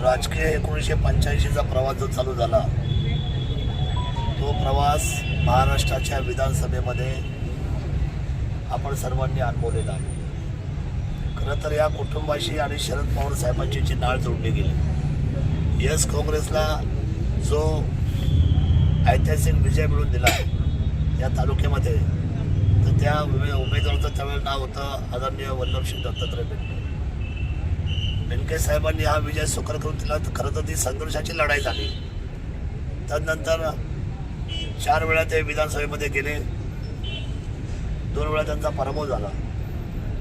राजकीय 1985चा प्रवास जो चालू झाला तो प्रवास महाराष्ट्राच्या विधानसभेमध्ये आपण सर्वांनी अनुभवलेला आहे। खरं तर या कुटुंबाशी आणि शरद पवार साहेबांची जी नाळ जोडली गेली, यस काँग्रेसला जो ऐतिहासिक विजय मिळवून दिला या तालुक्यामध्ये, तर त्या उमेदवाराचं त्यावेळेस नाव होतं आदरणीय वल्लभश्री दत्तात्रय बेनके। बेनके साहेबांनी हा विजय सुकर करून दिला। तर खरं तर ती संघर्षाची लढाई झाली। त्यानंतर 4 वेळा ते विधानसभेमध्ये गेले, 2 वेळा त्यांचा पराभव झाला।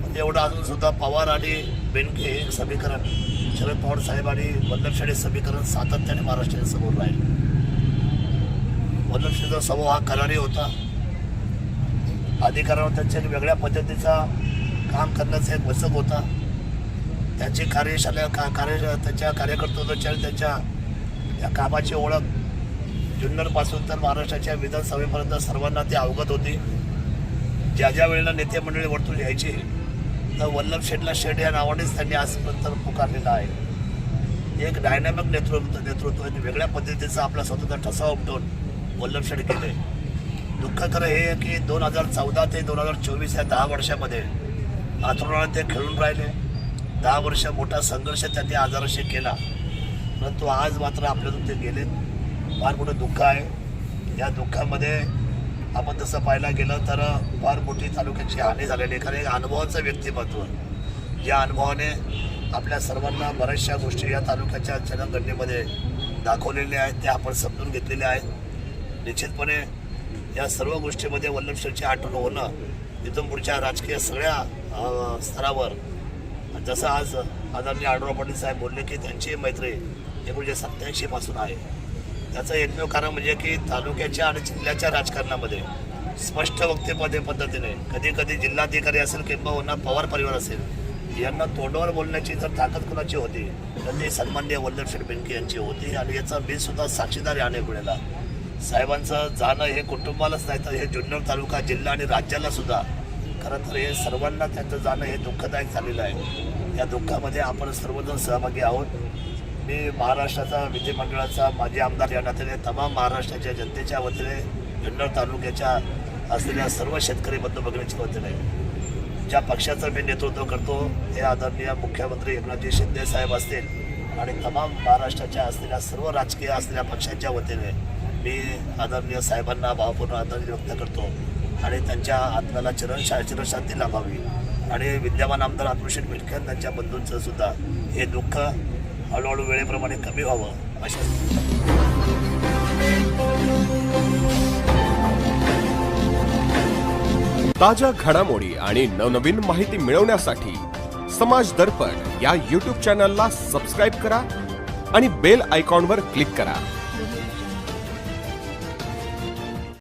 पण एवढं अजून सुद्धा पवार आणि बेनके एक समीकरण, शरद पवार साहेब आणि वल्लभश्री समीकरण सातत्याने महाराष्ट्राच्या समोर राहील। वल्लभश्रीचा स्वभाव हा करारी होता। अधिकारावर त्यांच्या वेगळ्या पद्धतीचा काम करण्याचा एक वचक होता। त्यांची कार्यशाळा त्यांच्या कार्यकर्त्यांची आणि त्यांच्या या कामाची ओळख जुन्नरपासून तर महाराष्ट्राच्या विधानसभेपर्यंत सर्वांना ती अवगत होती। ज्या ज्या वेळेला नेते मंडळी वर्तुळ यायची तर वल्लभ शेठला शेठ या नावानेच त्यांनी आजपर्यंत पुकारलेला आहे। एक डायनॅमिक नेतृत्व वेगळ्या पद्धतीचा आपला स्वतंत्र ठसा उमटून वल्लभ शेठ गेले। दुःख खरं हे आहे की 2014 ते 2024 या 10 वर्षामध्ये आतुराने ते खेळून राहिले। 10 वर्ष मोठा संघर्ष त्यांनी आजाराशी केला, परंतु आज मात्र आपल्यातून ते गेले। फार मोठं दुःख आहे। या दुःखामध्ये आपण तसं पाहायला गेलं तर फार मोठी तालुक्याची हानी झालेली आहे। कारण एक अनुभवाचं व्यक्तिमत्व, ज्या अनुभवाने आपल्या सर्वांना बऱ्याचशा गोष्टी या तालुक्याच्या जनगणनेमध्ये दाखवलेल्या आहेत, त्या आपण समजून घेतलेल्या आहेत। निश्चितपणे या सर्व गोष्टीमध्ये वल्लभश्रीची आठवण होणं इथून पुढच्या राजकीय सगळ्या स्तरावर, जसं आज आदरणीय आढळराव पाटील साहेब बोलले की त्यांची मैत्री 1987 पासून आहे, त्याचं एकमेव कारण म्हणजे की तालुक्याच्या आणि जिल्ह्याच्या राजकारणामध्ये स्पष्ट वक्तव्य पद्धतीने कधी कधी जिल्हाधिकारी असेल किंवा पवार परिवार असेल यांना तोंडावर बोलण्याची जर ताकद कोणाची होती तर ती सन्माननीय वल्लभश्री बेनके यांची होती। आणि याचा मी सुद्धा साक्षीदार आहे। अनेक वेळेला साहेबांचं जाणं हे कुटुंबालाच नाही तर हे जुन्नर तालुका, जिल्हा आणि राज्याला सुद्धा खरं तर हे सर्वांना त्यांचं जाणं हे दुःखदायक झालेलं आहे। या दुःखामध्ये आपण सर्वजण सहभागी आहोत। मी महाराष्ट्राचा विधिमंडळाचा माजी आमदार या नात्याने तमाम महाराष्ट्राच्या जनतेच्या वतीने, जुन्नर तालुक्याच्या असलेल्या सर्व शेतकरी बंधू भगिनीच्या वतीने, ज्या पक्षाचं मी नेतृत्व करतो हे आदरणीय मुख्यमंत्री एकनाथजी शिंदे साहेब असतील आणि तमाम महाराष्ट्राच्या असलेल्या सर्व राजकीय असलेल्या पक्षांच्या वतीने मी आदरणीय साहेबांना भावपूर्ण आदर व्यक्त करतो आणि त्यांच्या आत्म्याला चिरशांती लाभावी। आणि विद्यमान आमदार आत्मश्री बेनके त्यांच्या बंधूंचं सुद्धा हे दुःख हळूहळू वेळेप्रमाणे कमी व्हावं अशा ताज्या घडामोडी आणि नवनवीन माहिती मिळवण्यासाठी समाज दर्पण या YouTube चॅनलला सबस्क्राइब करा आणि बेल आयकॉनवर क्लिक करा।